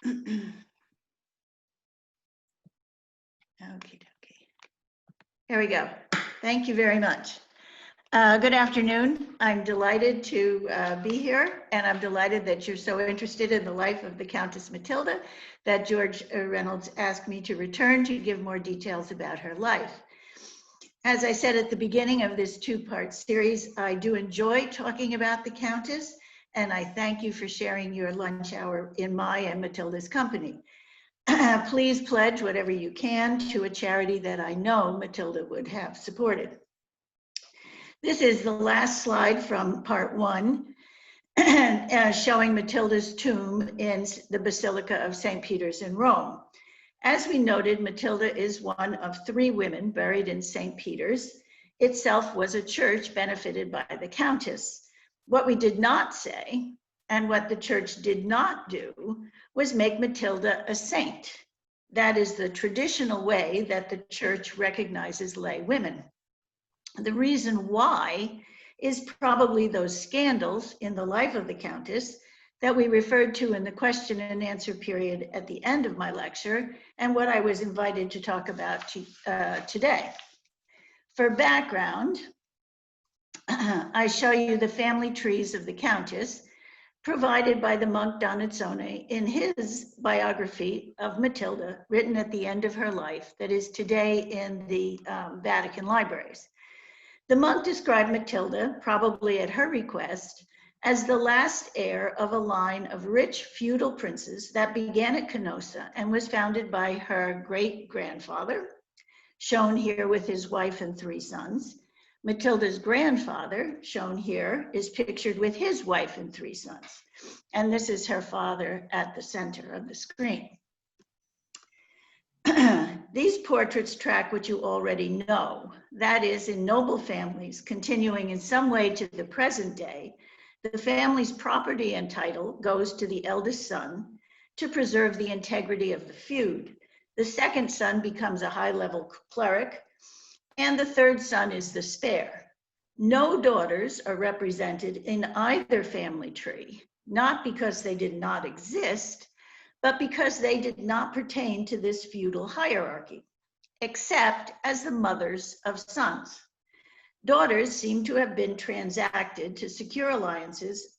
Okay. Here we go. Thank you very much. Good afternoon. I'm delighted to be here, and I'm delighted that you're so interested in the life of the Countess Matilda that George Reynolds asked me to return to give more details about her life. As I said at the beginning of this two-part series, I do enjoy talking about the Countess, and I thank you for sharing your lunch hour in my and Matilda's company. Please pledge whatever you can to a charity that I know Matilda would have supported. This is the last slide from part one, showing Matilda's tomb in the Basilica of St. Peter's in Rome. As we noted, Matilda is one of 3 women buried in St. Peter's. Itself was a church benefited by the Countess. What we did not say, and what the church did not do, was make Matilda a saint. That is the traditional way that the church recognizes lay women. The reason why is probably those scandals in the life of the Countess that we referred to in the question and answer period at the end of my lecture, and what I was invited to talk about today. For background, I show you the family trees of the Countess, provided by the monk Donatone in his biography of Matilda, written at the end of her life, that is today in the Vatican libraries. The monk described Matilda, probably at her request, as the last heir of a line of rich feudal princes that began at Canossa and was founded by her great-grandfather, shown here with his wife and 3 sons. Matilda's grandfather, shown here, is pictured with his wife and 3 sons. And this is her father at the center of the screen. These portraits track what you already know. That is, in noble families, continuing in some way to the present day, the family's property and title goes to the eldest son to preserve the integrity of the feud. The second son becomes a high-level cleric, and the third son is the spare. No daughters are represented in either family tree, not because they did not exist, but because they did not pertain to this feudal hierarchy, except as the mothers of sons. Daughters seem to have been transacted to secure alliances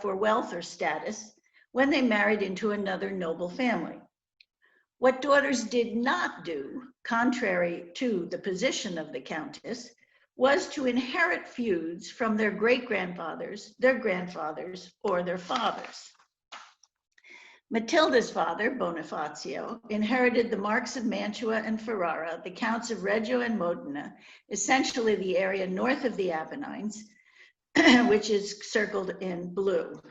for wealth or status when they married into another noble family. What daughters did not do, contrary to the position of the Countess, was to inherit feuds from their great-grandfathers, their grandfathers, or their fathers. Matilda's father, Bonifacio, inherited the marks of Mantua and Ferrara, the counts of Reggio and Modena, essentially the area north of the Apennines, which is circled in blue.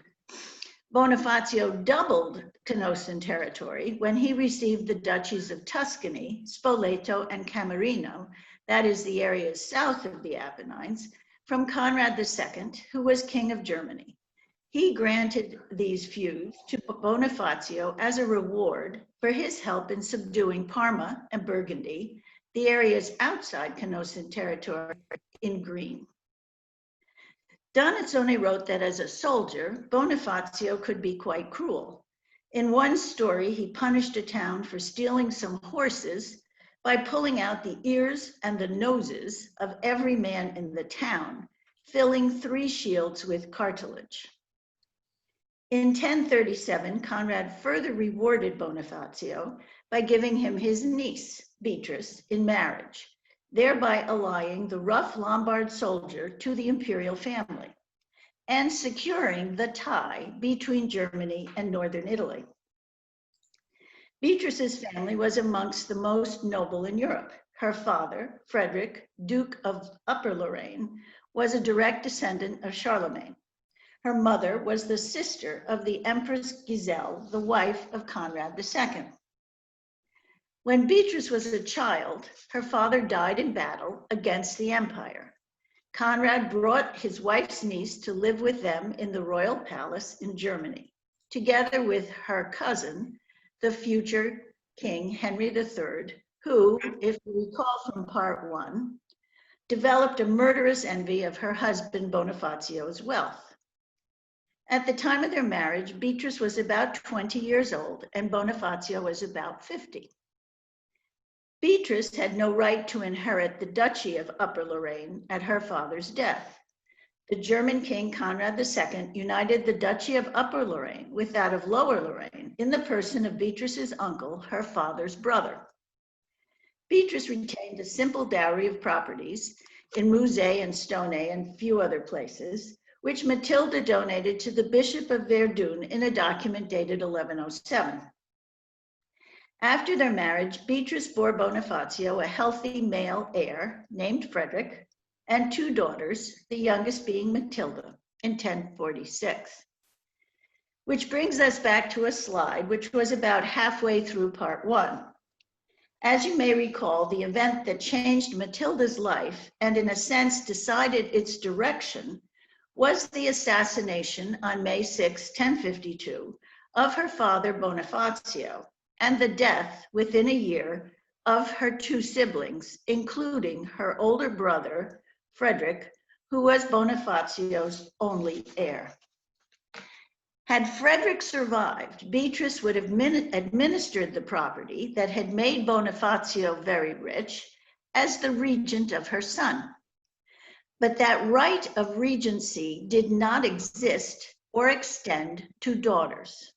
Bonifacio doubled Canossan territory when he received the duchies of Tuscany, Spoleto, and Camerino, that is the areas south of the Apennines, from Conrad II, who was king of Germany. He granted these feuds to Bonifacio as a reward for his help in subduing Parma and Burgundy, the areas outside Canossan territory, in green. Donatone wrote that as a soldier, Bonifacio could be quite cruel. In one story, he punished a town for stealing some horses by pulling out the ears and the noses of every man in the town, filling 3 shields with cartilage. In 1037, Conrad further rewarded Bonifacio by giving him his niece, Beatrice, in marriage, thereby allying the rough Lombard soldier to the imperial family and securing the tie between Germany and northern Italy. Beatrice's family was amongst the most noble in Europe. Her father, Frederick, Duke of Upper Lorraine, was a direct descendant of Charlemagne. Her mother was the sister of the Empress Giselle, the wife of Conrad II. When Beatrice was a child, her father died in battle against the empire. Conrad brought his wife's niece to live with them in the royal palace in Germany, together with her cousin, the future King Henry III, who, if you recall from part 1, developed a murderous envy of her husband Bonifacio's wealth. At the time of their marriage, Beatrice was about 20 years old and Bonifacio was about 50. Beatrice had no right to inherit the Duchy of Upper Lorraine at her father's death. The German king Conrad II united the Duchy of Upper Lorraine with that of Lower Lorraine in the person of Beatrice's uncle, her father's brother. Beatrice retained a simple dowry of properties in Mouzay and Stoney and a few other places, which Matilda donated to the Bishop of Verdun in a document dated 1107. After their marriage, Beatrice bore Bonifacio a healthy male heir named Frederick and two daughters, the youngest being Matilda, in 1046. Which brings us back to a slide which was about halfway through part 1. As you may recall, the event that changed Matilda's life and in a sense decided its direction was the assassination on May 6, 1052, of her father Bonifacio, and the death within a year of her two siblings, including her older brother, Frederick, who was Bonifacio's only heir. Had Frederick survived, Beatrice would have administered the property that had made Bonifacio very rich as the regent of her son. But that right of regency did not exist or extend to daughters.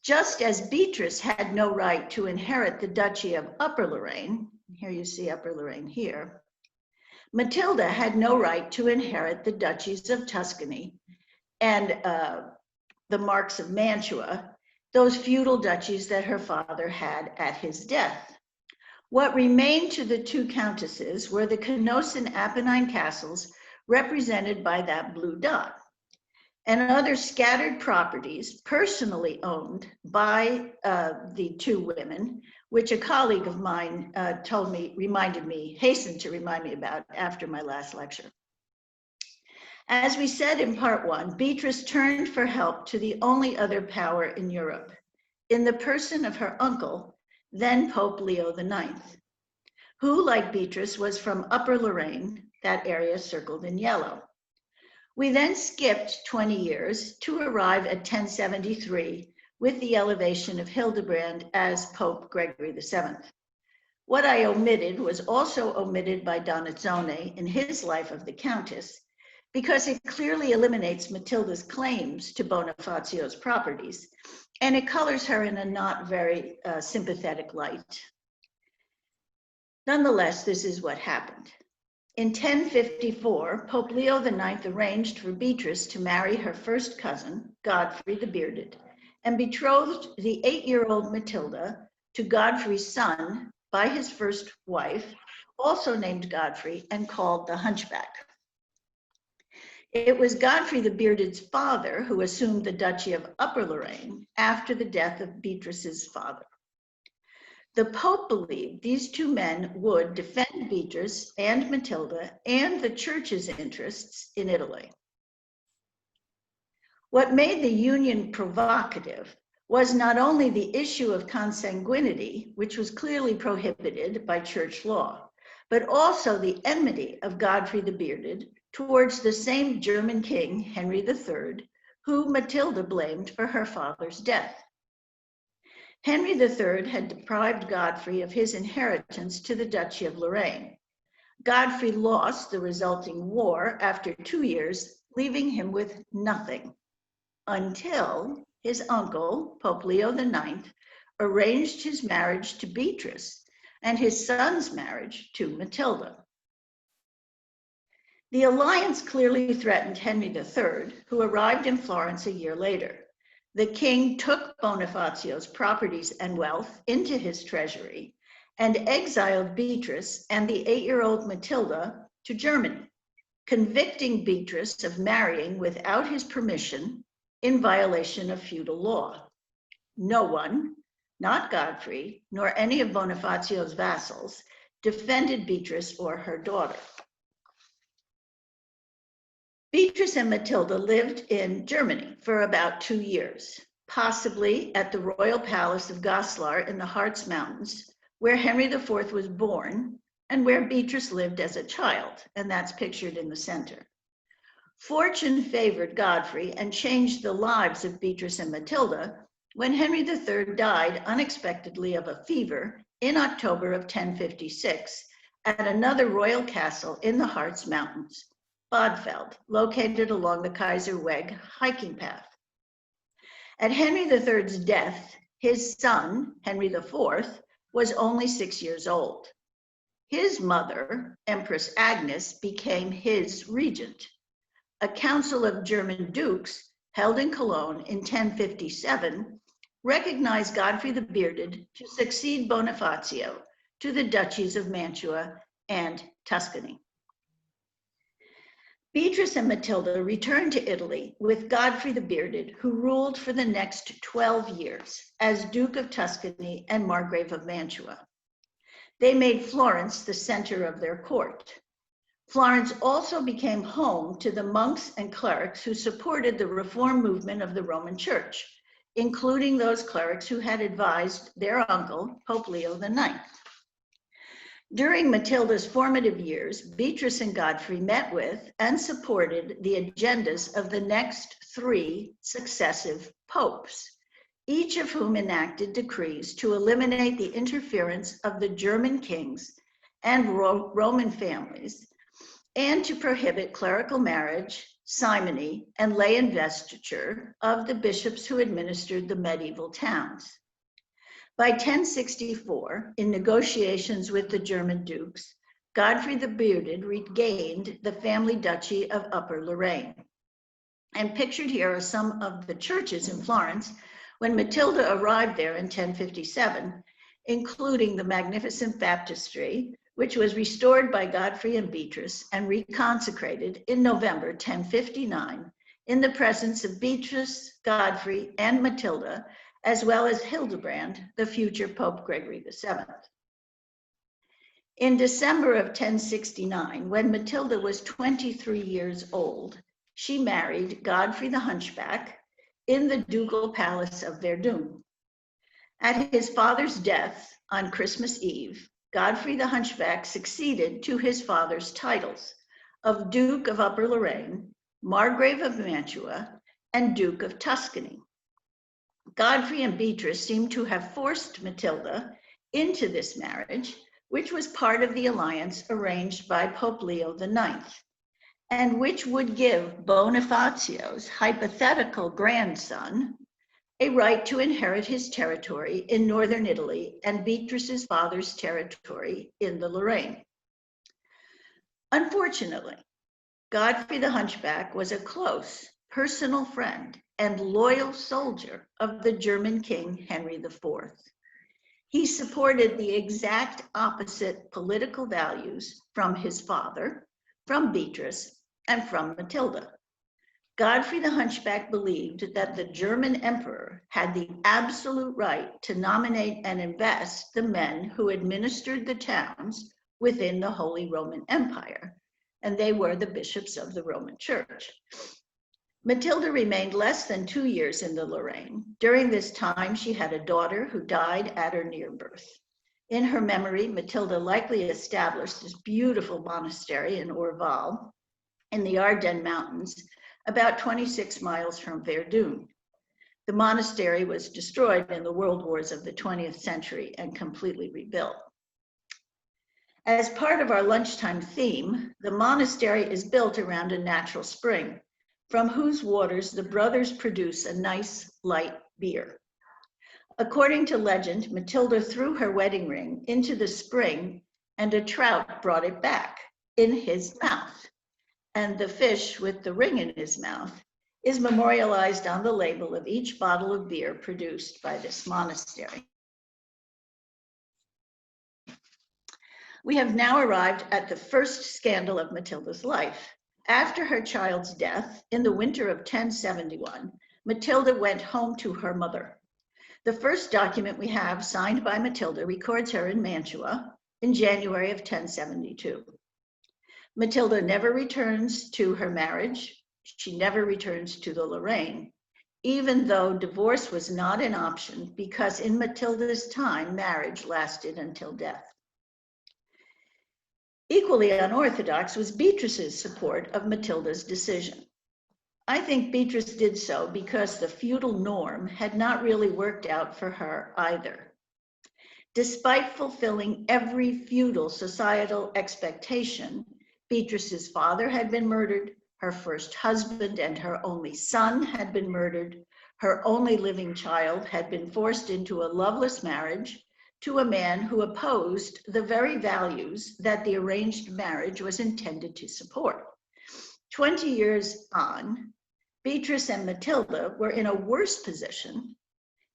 Just as Beatrice had no right to inherit the Duchy of Upper Lorraine, here you see Upper Lorraine here, Matilda had no right to inherit the duchies of Tuscany and the Marks of Mantua, those feudal duchies that her father had at his death. What remained to the two countesses were the Canossa and Apennine castles represented by that blue dot, and other scattered properties personally owned by the two women, which a colleague of mine hastened to remind me about after my last lecture. As we said in part 1, Beatrice turned for help to the only other power in Europe, in the person of her uncle, then Pope Leo IX, who, like Beatrice, was from Upper Lorraine, that area circled in yellow. We then skipped 20 years to arrive at 1073 with the elevation of Hildebrand as Pope Gregory VII. What I omitted was also omitted by Donatone in his Life of the Countess, because it clearly eliminates Matilda's claims to Bonifacio's properties, and it colors her in a not very sympathetic light. Nonetheless, this is what happened. In 1054, Pope Leo IX arranged for Beatrice to marry her first cousin, Godfrey the Bearded, and betrothed the 8-year-old Matilda to Godfrey's son by his first wife, also named Godfrey and called the Hunchback. It was Godfrey the Bearded's father who assumed the Duchy of Upper Lorraine after the death of Beatrice's father. The Pope believed these two men would defend Beatrice and Matilda and the church's interests in Italy. What made the union provocative was not only the issue of consanguinity, which was clearly prohibited by church law, but also the enmity of Godfrey the Bearded towards the same German king, Henry III, who Matilda blamed for her father's death. Henry III had deprived Godfrey of his inheritance to the Duchy of Lorraine. Godfrey lost the resulting war after 2 years, leaving him with nothing, until his uncle, Pope Leo IX, arranged his marriage to Beatrice and his son's marriage to Matilda. The alliance clearly threatened Henry III, who arrived in Florence a year later. The king took Bonifacio's properties and wealth into his treasury and exiled Beatrice and the 8-year-old Matilda to Germany, convicting Beatrice of marrying without his permission in violation of feudal law. No one, not Godfrey, nor any of Bonifacio's vassals, defended Beatrice or her daughter. Beatrice and Matilda lived in Germany for about 2 years, possibly at the royal palace of Goslar in the Harz Mountains, where Henry IV was born and where Beatrice lived as a child, and that's pictured in the center. Fortune favored Godfrey and changed the lives of Beatrice and Matilda when Henry III died unexpectedly of a fever in October of 1056 at another royal castle in the Harz Mountains, Bodfeld, located along the Kaiserweg hiking path. At Henry III's death, his son, Henry IV, was only 6 years old. His mother, Empress Agnes, became his regent. A council of German dukes held in Cologne in 1057 recognized Godfrey the Bearded to succeed Bonifacio to the duchies of Mantua and Tuscany. Beatrice and Matilda returned to Italy with Godfrey the Bearded, who ruled for the next 12 years as Duke of Tuscany and Margrave of Mantua. They made Florence the center of their court. Florence also became home to the monks and clerics who supported the reform movement of the Roman Church, including those clerics who had advised their uncle, Pope Leo IX. During Matilda's formative years, Beatrice and Godfrey met with and supported the agendas of the next 3 successive popes, each of whom enacted decrees to eliminate the interference of the German kings and Roman families, and to prohibit clerical marriage, simony, and lay investiture of the bishops who administered the medieval towns. By 1064, in negotiations with the German dukes, Godfrey the Bearded regained the family duchy of Upper Lorraine. And pictured here are some of the churches in Florence when Matilda arrived there in 1057, including the magnificent baptistry, which was restored by Godfrey and Beatrice and reconsecrated in November 1059 in the presence of Beatrice, Godfrey, and Matilda, as well as Hildebrand, the future Pope Gregory VII. In December of 1069, when Matilda was 23 years old, she married Godfrey the Hunchback in the ducal palace of Verdun. At his father's death on Christmas Eve, Godfrey the Hunchback succeeded to his father's titles of Duke of Upper Lorraine, Margrave of Mantua, and Duke of Tuscany. Godfrey and Beatrice seem to have forced Matilda into this marriage, which was part of the alliance arranged by Pope Leo IX, and which would give Bonifacio's hypothetical grandson a right to inherit his territory in northern Italy and Beatrice's father's territory in the Lorraine. Unfortunately, Godfrey the Hunchback was a close personal friend and loyal soldier of the German king Henry IV. He supported the exact opposite political values from his father, from Beatrice, and from Matilda. Godfrey the Hunchback believed that the German emperor had the absolute right to nominate and invest the men who administered the towns within the Holy Roman Empire, and they were the bishops of the Roman Church. Matilda remained less than 2 years in the Lorraine. During this time, she had a daughter who died at her near birth. In her memory, Matilda likely established this beautiful monastery in Orval in the Ardennes Mountains, about 26 miles from Verdun. The monastery was destroyed in the world wars of the 20th century and completely rebuilt. As part of our lunchtime theme, the monastery is built around a natural spring, from whose waters the brothers produce a nice, light beer. According to legend, Matilda threw her wedding ring into the spring and a trout brought it back in his mouth. And the fish with the ring in his mouth is memorialized on the label of each bottle of beer produced by this monastery. We have now arrived at the first scandal of Matilda's life. After her child's death in the winter of 1071, Matilda went home to her mother. The first document we have, signed by Matilda, records her in Mantua in January of 1072. Matilda never returns to her marriage. She never returns to the Lorraine, even though divorce was not an option because in Matilda's time, marriage lasted until death. Equally unorthodox was Beatrice's support of Matilda's decision. I think Beatrice did so because the feudal norm had not really worked out for her either. Despite fulfilling every feudal societal expectation, Beatrice's father had been murdered, her first husband and her only son had been murdered, her only living child had been forced into a loveless marriage to a man who opposed the very values that the arranged marriage was intended to support. 20 years on, Beatrice and Matilda were in a worse position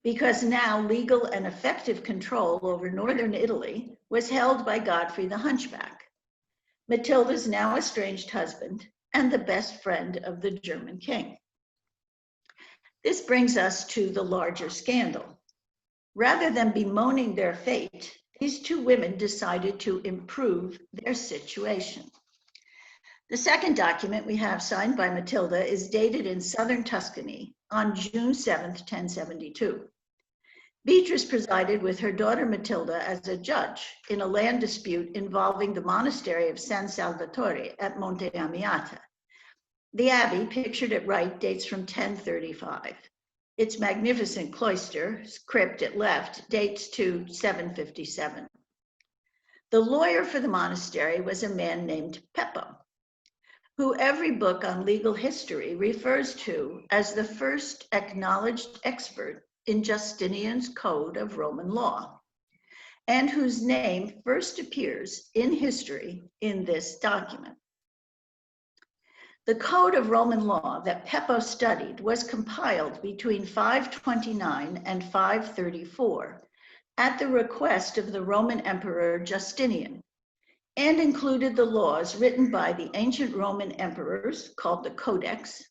because now legal and effective control over northern Italy was held by Godfrey the Hunchback, Matilda's now estranged husband and the best friend of the German king. This brings us to the larger scandal. Rather than bemoaning their fate, these two women decided to improve their situation. The second document we have signed by Matilda is dated in southern Tuscany on June 7th, 1072. Beatrice presided with her daughter Matilda as a judge in a land dispute involving the monastery of San Salvatore at Monte Amiata. The abbey, pictured at right, dates from 1035. Its magnificent cloister, crypt at left, dates to 757. The lawyer for the monastery was a man named Peppo, who every book on legal history refers to as the first acknowledged expert in Justinian's Code of Roman Law, and whose name first appears in history in this document. The Code of Roman Law that Peppo studied was compiled between 529 and 534 at the request of the Roman Emperor Justinian, and included the laws written by the ancient Roman emperors, called the Codex,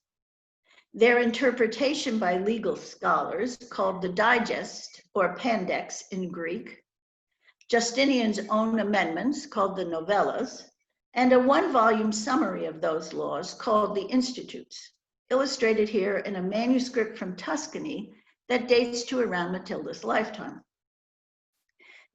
their interpretation by legal scholars, called the Digest or Pandex in Greek, Justinian's own amendments, called the Novellas, and a one-volume summary of those laws called the Institutes, illustrated here in a manuscript from Tuscany that dates to around Matilda's lifetime.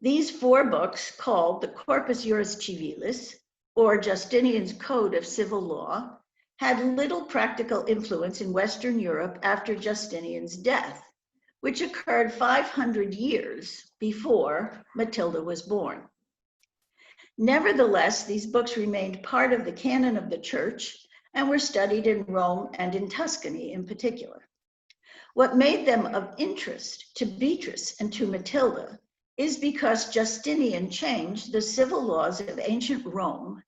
These four books, called the Corpus Juris Civilis, or Justinian's Code of Civil Law, had little practical influence in Western Europe after Justinian's death, which occurred 500 years before Matilda was born. Nevertheless, these books remained part of the canon of the church and were studied in Rome and in Tuscany in particular. What made them of interest to Beatrice and to Matilda is because Justinian changed the civil laws of ancient Rome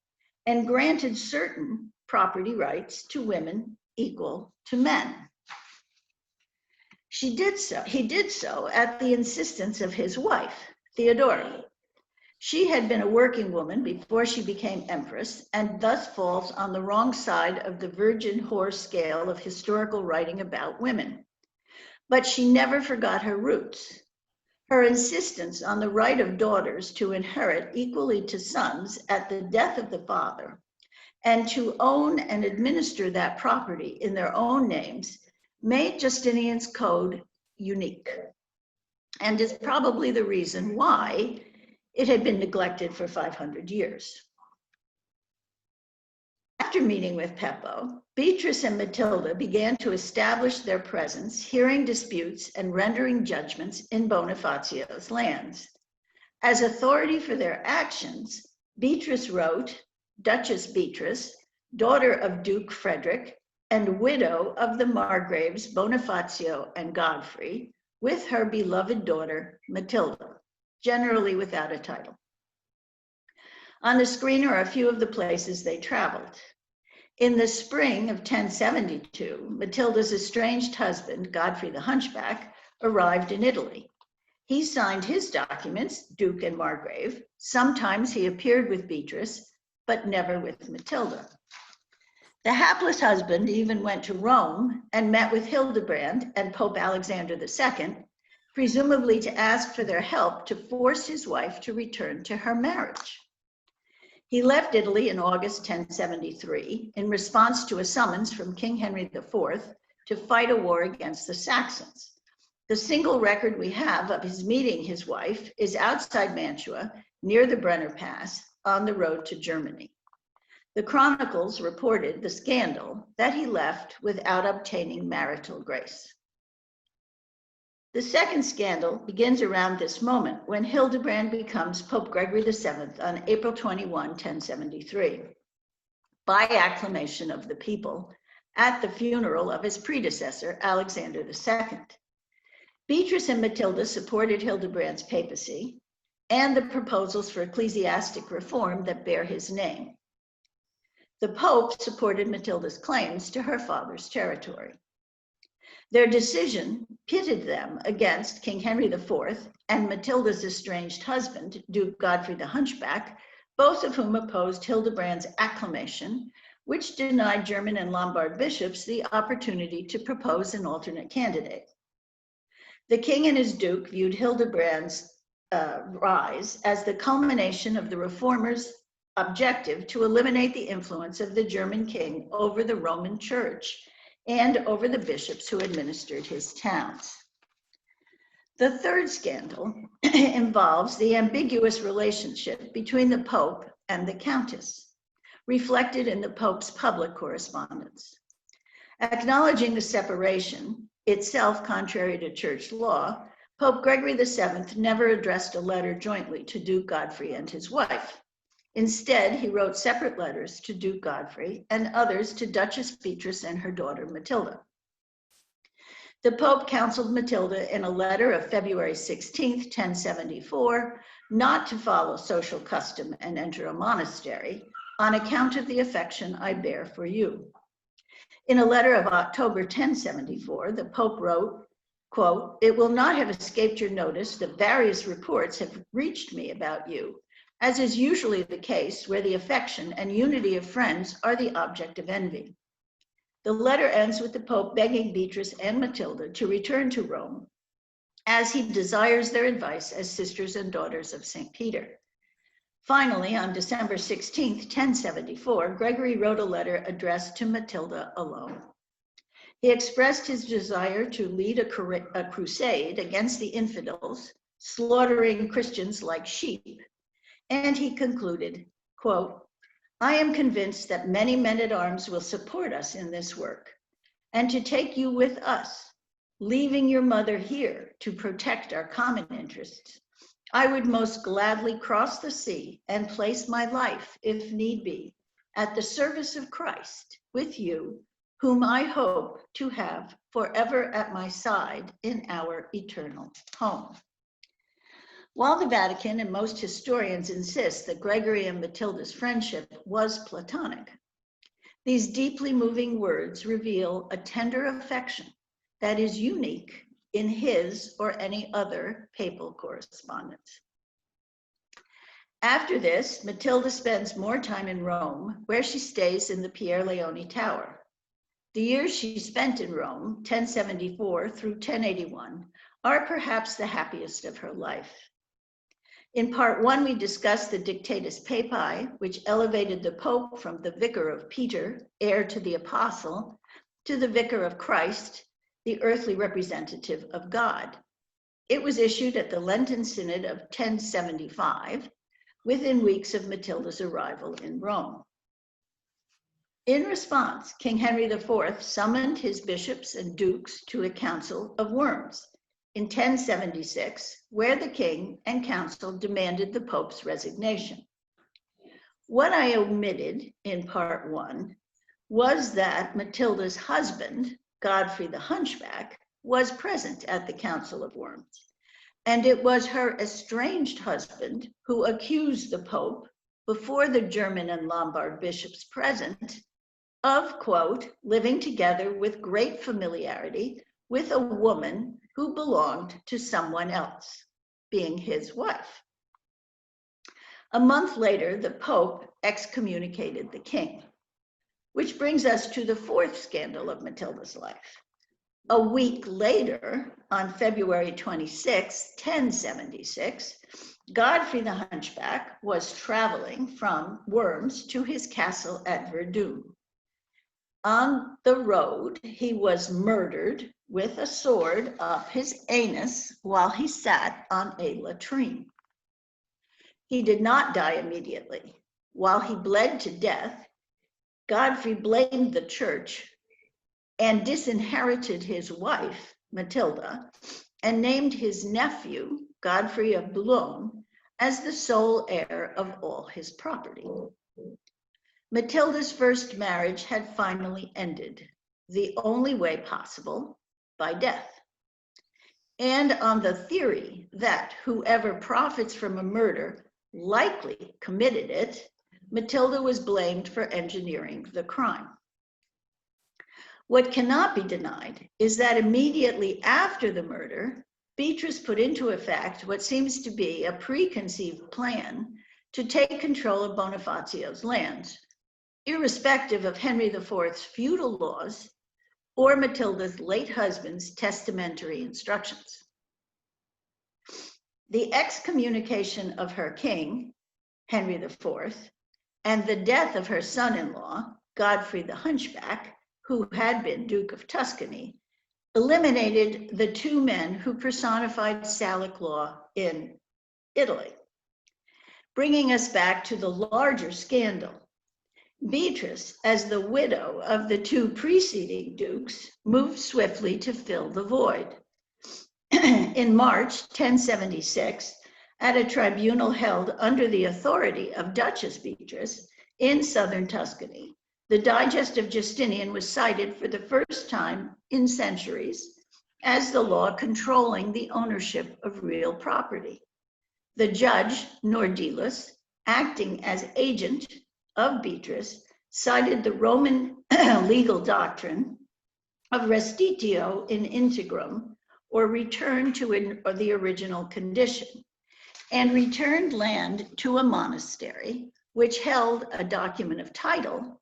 and granted certain property rights to women equal to men. He did so at the insistence of his wife, Theodora. She had been a working woman before she became empress, and thus falls on the wrong side of the virgin whore scale of historical writing about women. But she never forgot her roots. Her insistence on the right of daughters to inherit equally to sons at the death of the father, and to own and administer that property in their own names, made Justinian's code unique, and is probably the reason why it had been neglected for 500 years. After meeting with Peppo, Beatrice and Matilda began to establish their presence, hearing disputes and rendering judgments in Bonifazio's lands. As authority for their actions, Beatrice wrote, Duchess Beatrice, daughter of Duke Frederick, and widow of the Margraves Bonifazio and Godfrey, with her beloved daughter, Matilda, generally without a title. On the screen are a few of the places they traveled. In the spring of 1072, Matilda's estranged husband, Godfrey the Hunchback, arrived in Italy. He signed his documents, Duke and Margrave. Sometimes he appeared with Beatrice, but never with Matilda. The hapless husband even went to Rome and met with Hildebrand and Pope Alexander II, presumably to ask for their help to force his wife to return to her marriage. He left Italy in August 1073 in response to a summons from King Henry IV to fight a war against the Saxons. The single record we have of his meeting his wife is outside Mantua, near the Brenner Pass, on the road to Germany. The chronicles reported the scandal that he left without obtaining marital grace. The second scandal begins around this moment when Hildebrand becomes Pope Gregory VII on April 21, 1073, by acclamation of the people at the funeral of his predecessor, Alexander II. Beatrice and Matilda supported Hildebrand's papacy and the proposals for ecclesiastic reform that bear his name. The Pope supported Matilda's claims to her father's territory. Their decision pitted them against King Henry IV and Matilda's estranged husband, Duke Godfrey the Hunchback, both of whom opposed Hildebrand's acclamation, which denied German and Lombard bishops the opportunity to propose an alternate candidate. The king and his duke viewed Hildebrand's rise as the culmination of the reformers' objective to eliminate the influence of the German king over the Roman Church and over the bishops who administered his towns. The third scandal involves the ambiguous relationship between the Pope and the Countess, reflected in the Pope's public correspondence. Acknowledging the separation, itself contrary to church law, Pope Gregory VII never addressed a letter jointly to Duke Godfrey and his wife. Instead, he wrote separate letters to Duke Godfrey and others to Duchess Beatrice and her daughter Matilda. The Pope counseled Matilda in a letter of February 16, 1074, not to follow social custom and enter a monastery on account of the affection I bear for you. In a letter of October 1074, the Pope wrote, quote, "It will not have escaped your notice that various reports have reached me about you, as is usually the case where the affection and unity of friends are the object of envy." The letter ends with the Pope begging Beatrice and Matilda to return to Rome, as he desires their advice as sisters and daughters of St. Peter. Finally, on December 16, 1074, Gregory wrote a letter addressed to Matilda alone. He expressed his desire to lead a crusade against the infidels, slaughtering Christians like sheep, and he concluded, quote, "I am convinced that many men-at-arms will support us in this work, and to take you with us, leaving your mother here to protect our common interests, I would most gladly cross the sea and place my life, if need be, at the service of Christ with you, whom I hope to have forever at my side in our eternal home." While the Vatican and most historians insist that Gregory and Matilda's friendship was platonic, these deeply moving words reveal a tender affection that is unique in his or any other papal correspondence. After this, Matilda spends more time in Rome, where she stays in the Pier Leone Tower. The years she spent in Rome, 1074 through 1081, are perhaps the happiest of her life. In part one, we discussed the Dictatus Papae, which elevated the Pope from the vicar of Peter, heir to the apostle, to the vicar of Christ, the earthly representative of God. It was issued at the Lenten Synod of 1075, within weeks of Matilda's arrival in Rome. In response, King Henry IV summoned his bishops and dukes to a council of Worms in 1076, where the king and council demanded the Pope's resignation. What I omitted in part one was that Matilda's husband, Godfrey the Hunchback, was present at the Council of Worms, and it was her estranged husband who accused the Pope, before the German and Lombard bishops present, of, quote, living together with great familiarity with a woman who belonged to someone else, being his wife. A month later, the Pope excommunicated the king, which brings us to the fourth scandal of Matilda's life. A week later, on February 26, 1076, Godfrey the Hunchback was traveling from Worms to his castle at Verdun. On the road, he was murdered with a sword up his anus while he sat on a latrine. He did not die immediately. While he bled to death, Godfrey blamed the church and disinherited his wife, Matilda, and named his nephew, Godfrey of Boulogne, as the sole heir of all his property. Matilda's first marriage had finally ended, the only way possible, by death. And on the theory that whoever profits from a murder likely committed it, Matilda was blamed for engineering the crime. What cannot be denied is that immediately after the murder, Beatrice put into effect what seems to be a preconceived plan to take control of Bonifazio's lands, irrespective of Henry IV's feudal laws or Matilda's late husband's testamentary instructions. The excommunication of her king, Henry IV, and the death of her son-in-law, Godfrey the Hunchback, who had been Duke of Tuscany, eliminated the two men who personified Salic law in Italy. Bringing us back to the larger scandal, Beatrice, as the widow of the two preceding dukes, moved swiftly to fill the void. In March 1076, at a tribunal held under the authority of Duchess Beatrice in southern Tuscany, the Digest of Justinian was cited for the first time in centuries as the law controlling the ownership of real property. The judge, Nordilus, acting as agent of Beatrice, cited the Roman legal doctrine of restitio in integrum, or return to the original condition, and returned land to a monastery, which held a document of title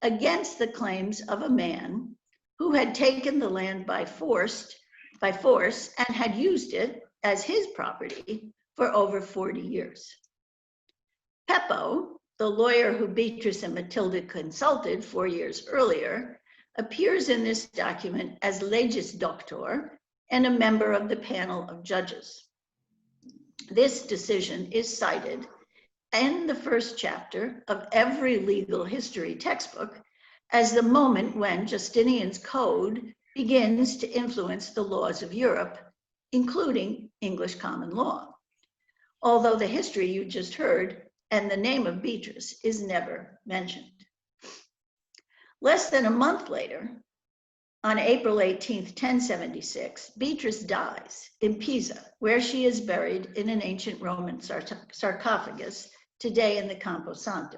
against the claims of a man who had taken the land by force and had used it as his property for over 40 years. Peppo, the lawyer who Beatrice and Matilda consulted 4 years earlier, appears in this document as legis doctor and a member of the panel of judges. This decision is cited in the first chapter of every legal history textbook as the moment when Justinian's code begins to influence the laws of Europe, including English common law. Although the history you just heard and the name of Beatrice is never mentioned. Less than a month later, on April 18th, 1076, Beatrice dies in Pisa, where she is buried in an ancient Roman sarcophagus, today in the Campo Santo.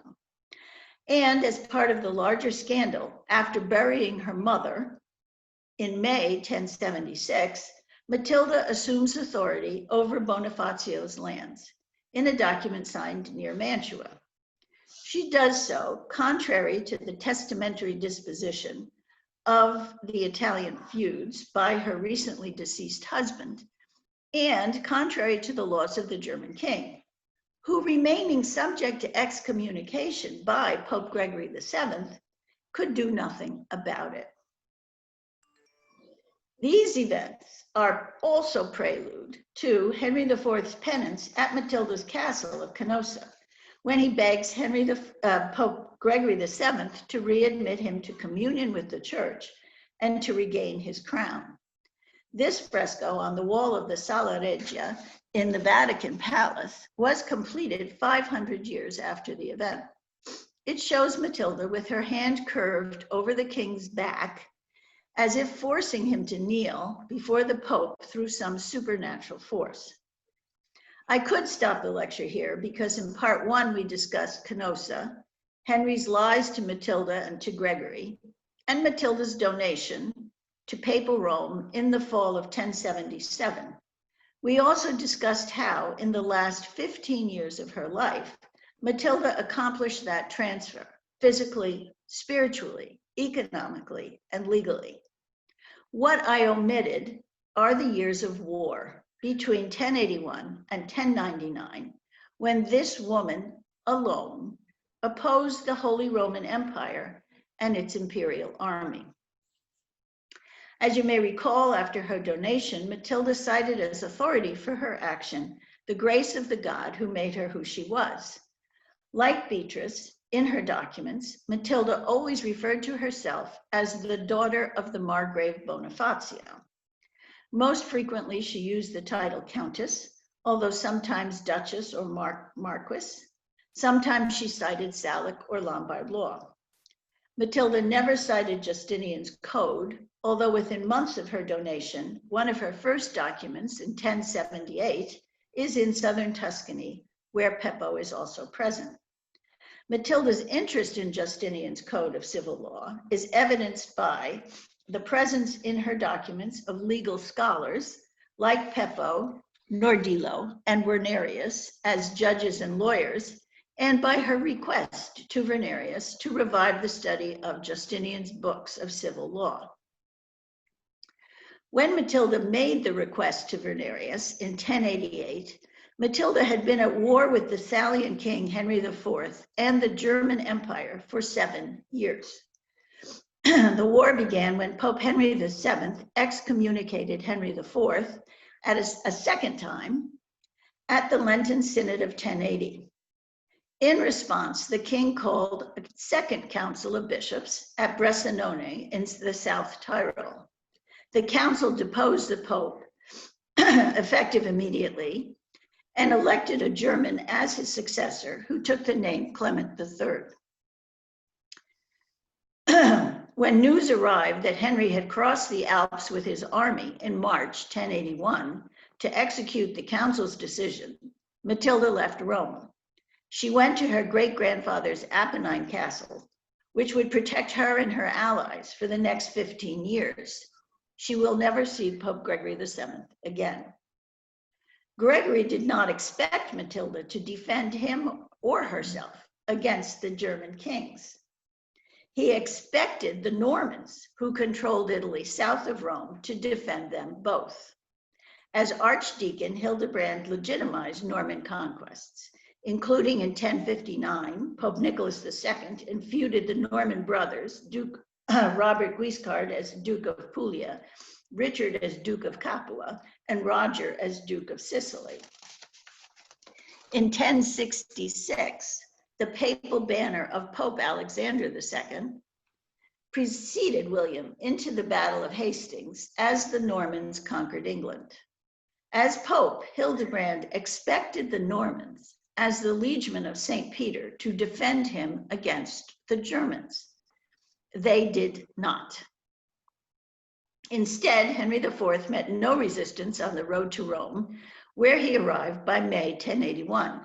And as part of the larger scandal, after burying her mother in May 1076, Matilda assumes authority over Bonifazio's lands in a document signed near Mantua. She does so contrary to the testamentary disposition of the Italian feuds by her recently deceased husband, and contrary to the laws of the German king, who, remaining subject to excommunication by Pope Gregory VII, could do nothing about it. These events are also prelude to Henry IV's penance at Matilda's castle of Canossa, when he begs Pope Gregory VII to readmit him to communion with the church and to regain his crown. This fresco on the wall of the Sala Regia in the Vatican Palace was completed 500 years after the event. It shows Matilda with her hand curved over the king's back, as if forcing him to kneel before the Pope through some supernatural force. I could stop the lecture here because in part one we discussed Canossa, Henry's lies to Matilda and to Gregory, and Matilda's donation to Papal Rome in the fall of 1077. We also discussed how, in the last 15 years of her life, Matilda accomplished that transfer, physically, spiritually, economically, and legally. What I omitted are the years of war between 1081 and 1099, when this woman alone opposed the Holy Roman Empire and its imperial army. As you may recall, after her donation, Matilda cited as authority for her action the grace of the God who made her who she was. Like Beatrice, in her documents, Matilda always referred to herself as the daughter of the Margrave Bonifacio. Most frequently, she used the title Countess, although sometimes Duchess or Marquess. Sometimes she cited Salic or Lombard law. Matilda never cited Justinian's code, although within months of her donation, one of her first documents in 1078 is in southern Tuscany, where Peppo is also present. Matilda's interest in Justinian's code of civil law is evidenced by the presence in her documents of legal scholars like Peppo, Nordillo, and Wernerius as judges and lawyers, and by her request to Wernerius to revive the study of Justinian's books of civil law. When Matilda made the request to Wernerius in 1088, Matilda had been at war with the Salian king Henry IV and the German Empire for 7 years. The war began when Pope Henry VII excommunicated Henry IV at a second time at the Lenten Synod of 1080. In response, the king called a second council of bishops at Bressanone in the South Tyrol. The council deposed the Pope, effective immediately, and elected a German as his successor, who took the name Clement III. When news arrived that Henry had crossed the Alps with his army in March 1081 to execute the council's decision, Matilda left Rome. She went to her great-grandfather's Apennine castle, which would protect her and her allies for the next 15 years. She will never see Pope Gregory VII again. Gregory did not expect Matilda to defend him or herself against the German kings. He expected the Normans, who controlled Italy south of Rome, to defend them both. As Archdeacon, Hildebrand legitimized Norman conquests, including in 1059, Pope Nicholas II feuded the Norman brothers, Duke Robert Guiscard as Duke of Puglia, Richard as Duke of Capua, and Roger as Duke of Sicily. In 1066, the papal banner of Pope Alexander II preceded William into the Battle of Hastings as the Normans conquered England. As Pope, Hildebrand expected the Normans, as the liegemen of St. Peter, to defend him against the Germans. They did not. Instead, Henry IV met no resistance on the road to Rome, where he arrived by May 1081.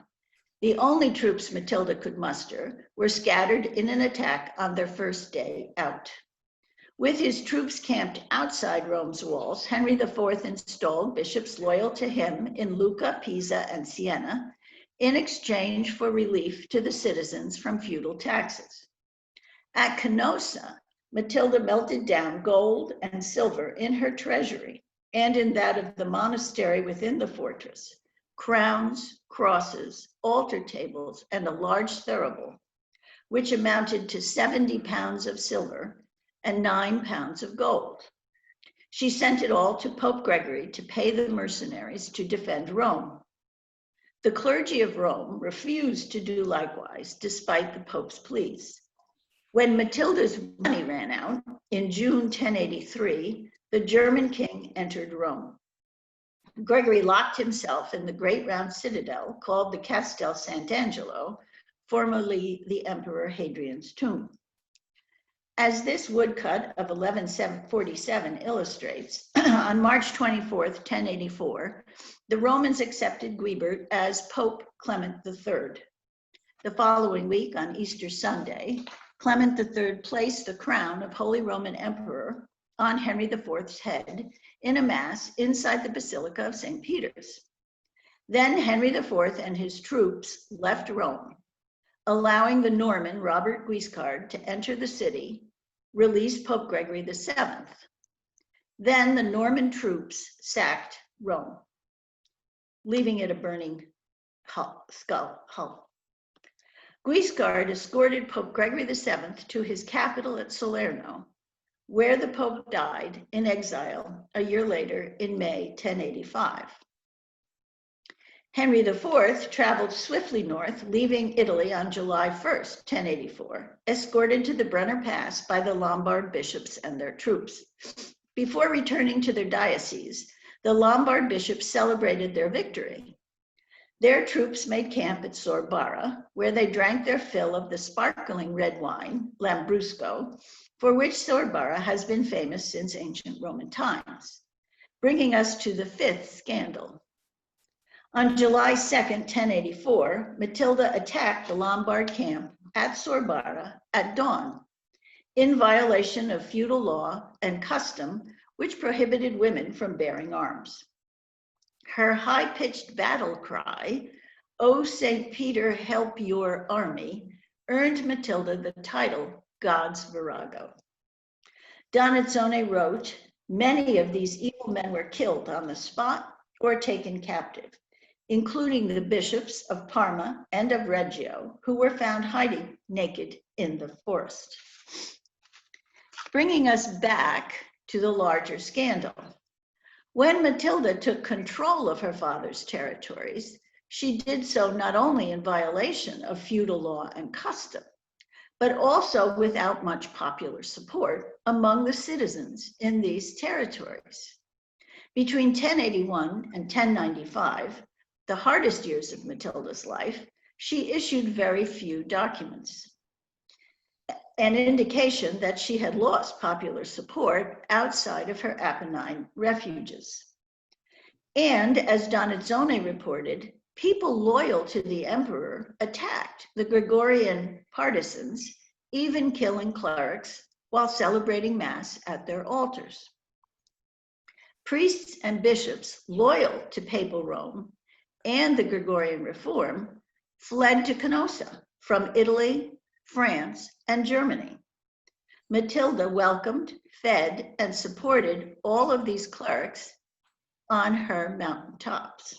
The only troops Matilda could muster were scattered in an attack on their first day out. With his troops camped outside Rome's walls, Henry IV installed bishops loyal to him in Lucca, Pisa, and Siena in exchange for relief to the citizens from feudal taxes. At Canossa, Matilda melted down gold and silver in her treasury and in that of the monastery within the fortress, crowns, crosses, altar tables, and a large thurible, which amounted to 70 pounds of silver and 9 pounds of gold. She sent it all to Pope Gregory to pay the mercenaries to defend Rome. The clergy of Rome refused to do likewise, despite the Pope's pleas. When Matilda's money ran out in June 1083, the German king entered Rome. Gregory locked himself in the great round citadel called the Castel Sant'Angelo, formerly the Emperor Hadrian's tomb. As this woodcut of 1147 illustrates, on March 24, 1084, the Romans accepted Guibert as Pope Clement III. The following week, on Easter Sunday, Clement III placed the crown of Holy Roman Emperor on Henry IV's head in a mass inside the Basilica of St. Peter's. Then Henry IV and his troops left Rome, allowing the Norman Robert Guiscard to enter the city, released Pope Gregory VII. Then the Norman troops sacked Rome, leaving it a burning hull. Guiscard escorted Pope Gregory VII to his capital at Salerno, where the Pope died in exile a year later in May 1085. Henry IV traveled swiftly north, leaving Italy on July 1st, 1084, escorted to the Brenner Pass by the Lombard bishops and their troops. Before returning to their diocese, the Lombard bishops celebrated their victory. Their troops made camp at Sorbara, where they drank their fill of the sparkling red wine, Lambrusco, for which Sorbara has been famous since ancient Roman times, bringing us to the fifth scandal. On July 2nd, 1084, Matilda attacked the Lombard camp at Sorbara at dawn, in violation of feudal law and custom, which prohibited women from bearing arms. Her high-pitched battle cry, "O St. Peter, help your army," earned Matilda the title God's Virago. Donizzone wrote, "Many of these evil men were killed on the spot or taken captive, including the bishops of Parma and of Reggio, who were found hiding naked in the forest." Bringing us back to the larger scandal. When Matilda took control of her father's territories, she did so not only in violation of feudal law and custom, but also without much popular support among the citizens in these territories. Between 1081 and 1095, the hardest years of Matilda's life, she issued very few documents, an indication that she had lost popular support outside of her Apennine refuges. And as Donizzone reported, people loyal to the emperor attacked the Gregorian partisans, even killing clerics while celebrating mass at their altars. Priests and bishops loyal to papal Rome and the Gregorian reform fled to Canossa from Italy, France, and Germany. Matilda welcomed, fed, and supported all of these clerics on her mountaintops.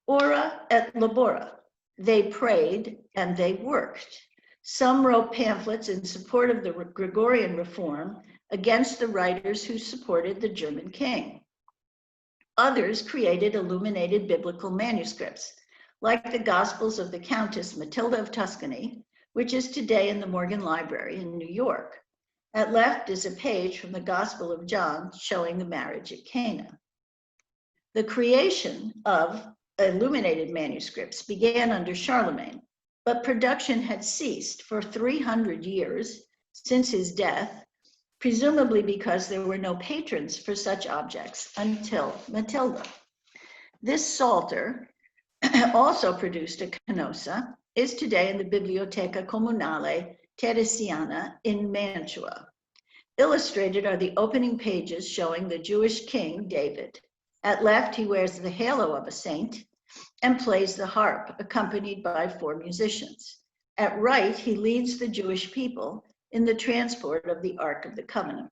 Ora et labora, they prayed and they worked. Some wrote pamphlets in support of the Gregorian reform against the writers who supported the German king. Others created illuminated biblical manuscripts, like the Gospels of the Countess Matilda of Tuscany, which is today in the Morgan Library in New York. At left is a page from the Gospel of John showing the marriage at Cana. The creation of illuminated manuscripts began under Charlemagne, but production had ceased for 300 years since his death, presumably because there were no patrons for such objects until Matilda. This Psalter, also produced at Canossa, is today in the Biblioteca Comunale Teresiana in Mantua. Illustrated are the opening pages showing the Jewish king David. At left, he wears the halo of a saint and plays the harp, accompanied by 4 musicians. At right, he leads the Jewish people in the transport of the Ark of the Covenant.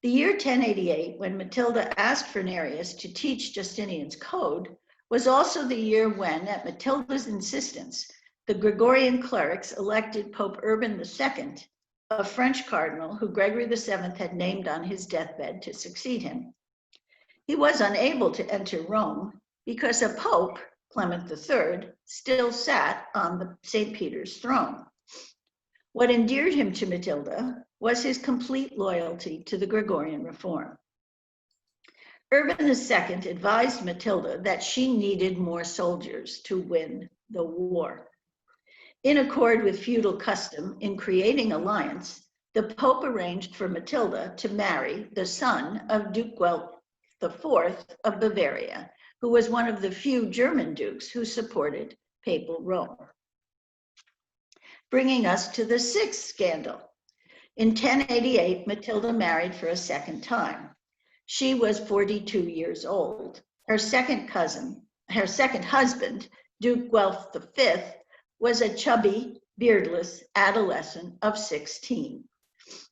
The year 1088, when Matilda asked Fernarius to teach Justinian's code, was also the year when, at Matilda's insistence, the Gregorian clerics elected Pope Urban II, a French cardinal who Gregory VII had named on his deathbed to succeed him. He was unable to enter Rome because a pope, Clement III, still sat on the St. Peter's throne. What endeared him to Matilda was his complete loyalty to the Gregorian reform. Urban II advised Matilda that she needed more soldiers to win the war. In accord with feudal custom in creating alliance, the Pope arranged for Matilda to marry the son of Duke Guelph IV of Bavaria, who was one of the few German dukes who supported papal Rome. Bringing us to the 6th scandal. In 1088, Matilda married for a second time. She was 42 years old. Her second husband, Duke Guelph V, was a chubby, beardless adolescent of 16.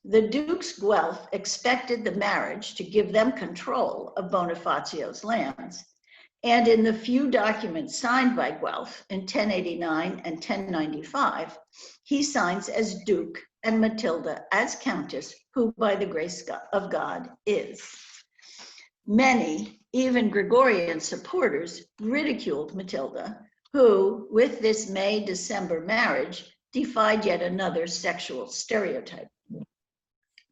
The Dukes Guelph expected the marriage to give them control of Bonifazio's lands, and in the few documents signed by Guelph in 1089 and 1095, he signs as Duke and Matilda as Countess, who by the grace of God is. Many, even Gregorian supporters, ridiculed Matilda, who, with this May-December marriage, defied yet another sexual stereotype.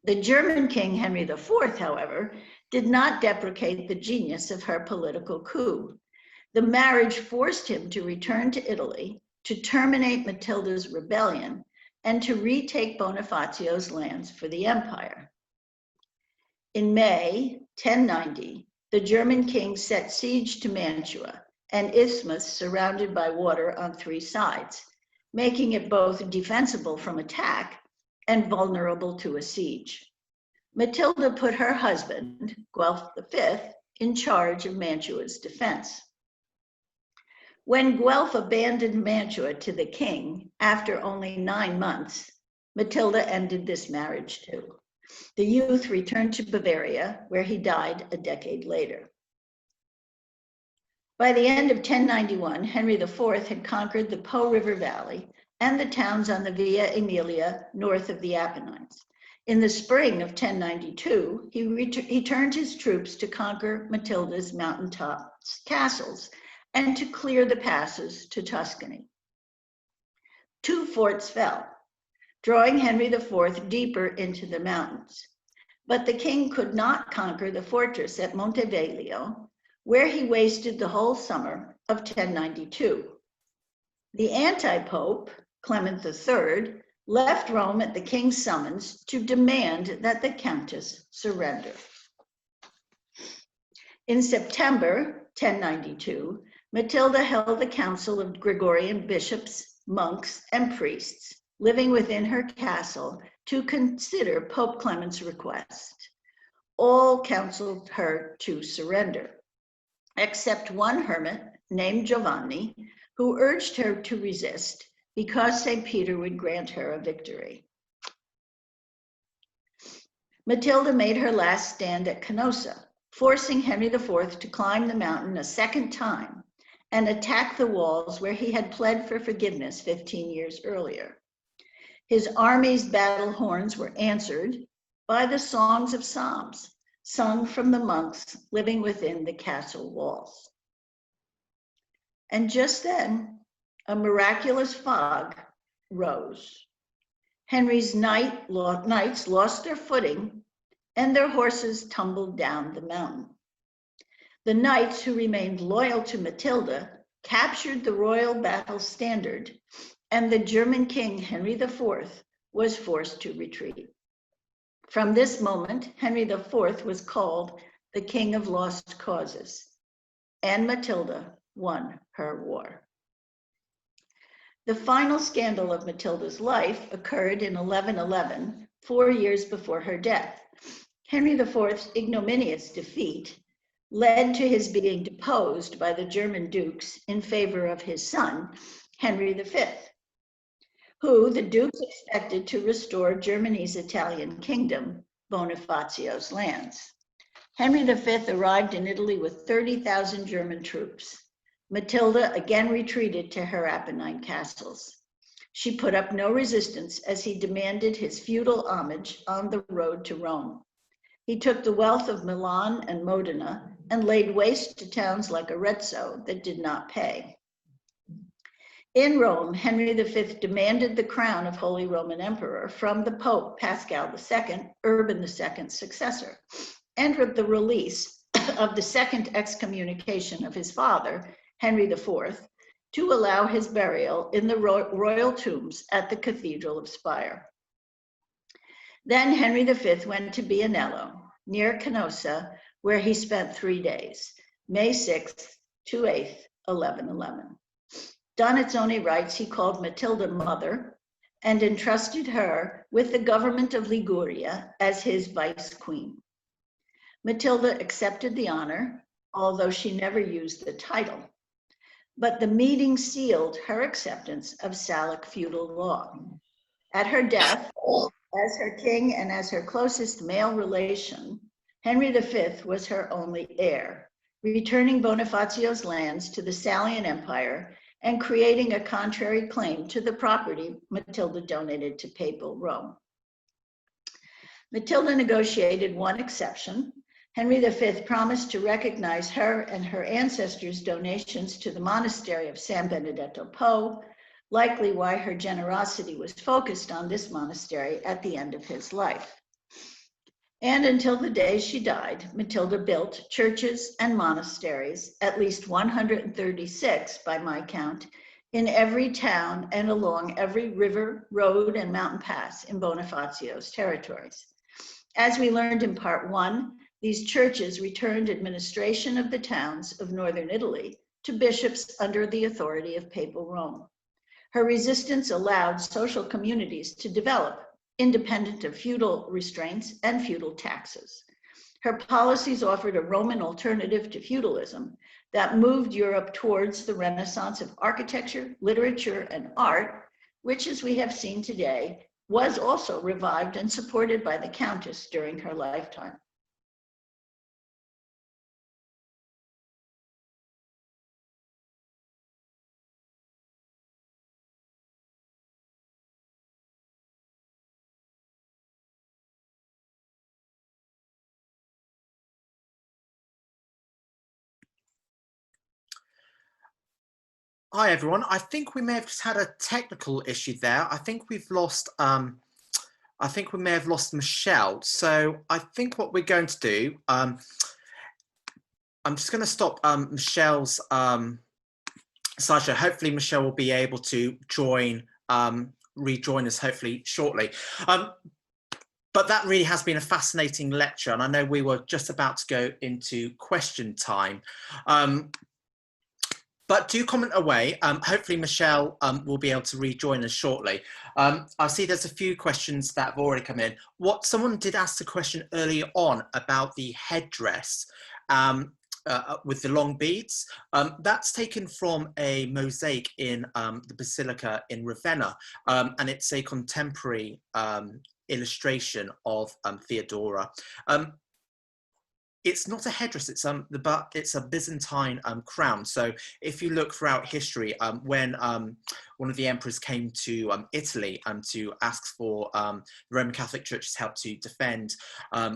The German king Henry IV, however, did not deprecate the genius of her political coup. The marriage forced him to return to Italy, to terminate Matilda's rebellion, and to retake Bonifazio's lands for the empire. In May 1090, the German king set siege to Mantua, an isthmus surrounded by water on 3 sides, making it both defensible from attack and vulnerable to a siege. Matilda put her husband, Guelph V, in charge of Mantua's defense. When Guelph abandoned Mantua to the king after only 9 months, Matilda ended this marriage too. The youth returned to Bavaria, where he died a decade later. By the end of 1091, Henry IV had conquered the Po River Valley and the towns on the Via Emilia north of the Apennines. In the spring of 1092, he turned his troops to conquer Matilda's mountaintop castles and to clear the passes to Tuscany. 2 forts fell, drawing Henry IV deeper into the mountains. But the king could not conquer the fortress at Montevideo, where he wasted the whole summer of 1092. The anti-pope, Clement III, left Rome at the king's summons to demand that the countess surrender. In September 1092, Matilda held a council of Gregorian bishops, monks, and priests living within her castle to consider Pope Clement's request. All counseled her to surrender, except one hermit named Giovanni, who urged her to resist because St. Peter would grant her a victory. Matilda made her last stand at Canossa, forcing Henry IV to climb the mountain a second time and attack the walls where he had pled for forgiveness 15 years earlier. His army's battle horns were answered by the songs of psalms sung from the monks living within the castle walls. And just then, a miraculous fog rose. Henry's knights lost their footing and their horses tumbled down the mountain. The knights who remained loyal to Matilda captured the royal battle standard, and the German king, Henry IV, was forced to retreat. From this moment, Henry IV was called the King of Lost Causes, and Matilda won her war. The final scandal of Matilda's life occurred in 1111, 4 years before her death. Henry IV's ignominious defeat led to his being deposed by the German dukes in favor of his son, Henry V, who the dukes expected to restore Germany's Italian kingdom, Bonifazio's lands. Henry V arrived in Italy with 30,000 German troops. Matilda again retreated to her Apennine castles. She put up no resistance as he demanded his feudal homage on the road to Rome. He took the wealth of Milan and Modena and laid waste to towns like Arezzo that did not pay. In Rome, Henry V demanded the crown of Holy Roman Emperor from the Pope Paschal II, Urban II's successor, and with the release of the second excommunication of his father, Henry IV, to allow his burial in the royal tombs at the Cathedral of Spire. Then Henry V went to Bianello, near Canossa, where he spent 3 days, May 6th to 8th, 1111. Donationi writes he called Matilda mother and entrusted her with the government of Liguria as his vice queen. Matilda accepted the honor, although she never used the title. But the meeting sealed her acceptance of Salic feudal law. At her death, as her king and as her closest male relation, Henry V was her only heir, returning Bonifazio's lands to the Salian Empire and creating a contrary claim to the property Matilda donated to papal Rome. Matilda negotiated one exception, Henry V promised to recognize her and her ancestors' donations to the monastery of San Benedetto Po, likely why her generosity was focused on this monastery at the end of his life. And until the day she died, Matilda built churches and monasteries, at least 136 by my count, in every town and along every river, road, and mountain pass in Bonifazio's territories. As we learned in part 1, these churches returned administration of the towns of northern Italy to bishops under the authority of Papal Rome. Her resistance allowed social communities to develop, independent of feudal restraints and feudal taxes. Her policies offered a Roman alternative to feudalism that moved Europe towards the Renaissance of architecture, literature, and art, which, as we have seen today, was also revived and supported by the Countess during her lifetime. Hi everyone. I think we may have just had a technical issue there. I think we've lost. I think we may have lost Michèle. So I think what we're going to do. I'm just going to stop Michèle's slideshow. Hopefully Michèle will be able to join, rejoin us hopefully shortly. But that really has been a fascinating lecture, and I know we were just about to go into question time. But do comment away. Hopefully Michèle will be able to rejoin us shortly. I see there's a few questions that have already come in. Someone did ask the question earlier on about the headdress with the long beads. That's taken from a mosaic in the Basilica in Ravenna, and it's a contemporary illustration of Theodora. It's not a headdress, it's a Byzantine crown. So if you look throughout history, when one of the emperors came to Italy to ask for the Roman Catholic Church's help to defend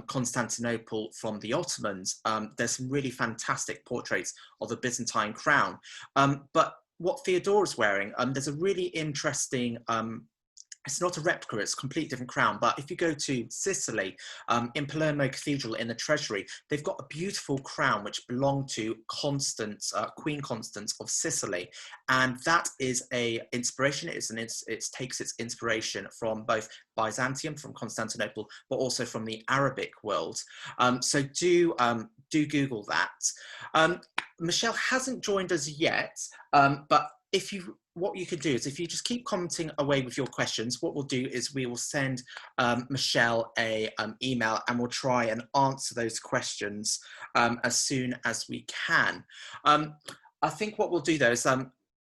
Constantinople from the Ottomans, there's some really fantastic portraits of the Byzantine crown. But what Theodora's wearing, there's a really interesting it's not a replica, it's a completely different crown. But if you go to Sicily, in Palermo Cathedral in the Treasury, they've got a beautiful crown which belonged to Constance, Queen Constance of Sicily. And that is a inspiration, it takes its inspiration from both Byzantium, from Constantinople, but also from the Arabic world. So do Google that. Michèle hasn't joined us yet, but what you could do is if you just keep commenting away with your questions, what we'll do is we will send Michèle a email, and we'll try and answer those questions as soon as we can. I think what we'll do though is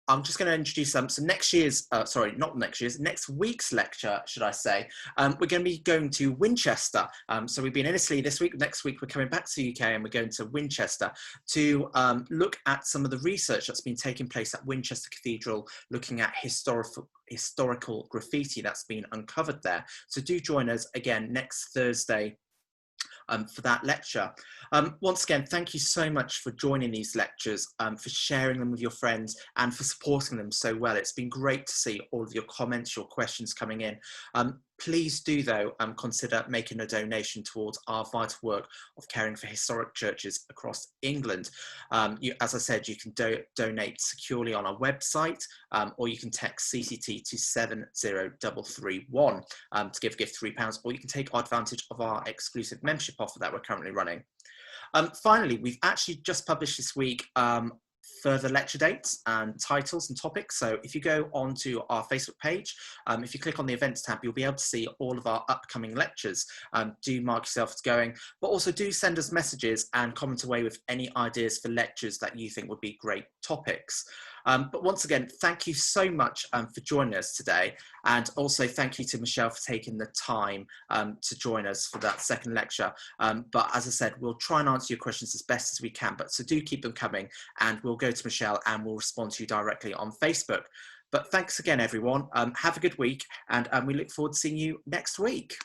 I'm just going to introduce some next year's, sorry, not next year's, next week's lecture, should I say. We're going to be going to Winchester. So we've been in Italy this week. Next week, we're coming back to the UK and we're going to Winchester to look at some of the research that's been taking place at Winchester Cathedral, looking at historical graffiti that's been uncovered there. So do join us again next Thursday for that lecture. Once again, thank you so much for joining these lectures, for sharing them with your friends and for supporting them so well. It's been great to see all of your comments, your questions coming in. Please do though consider making a donation towards our vital work of caring for historic churches across England. As I said, you can donate securely on our website, or you can text CCT to 70331 to give a gift £3, or you can take advantage of our exclusive membership offer that we're currently running. Finally, we've actually just published this week further lecture dates and titles and topics. So if you go onto our Facebook page, if you click on the events tab, you'll be able to see all of our upcoming lectures. Do mark yourself as going, but also do send us messages and comment away with any ideas for lectures that you think would be great topics. But once again, thank you so much for joining us today. And also thank you to Michèle for taking the time to join us for that second lecture. But as I said, we'll try and answer your questions as best as we can, but so do keep them coming, and we'll go to Michèle and we'll respond to you directly on Facebook. But thanks again, everyone. Have a good week, and we look forward to seeing you next week.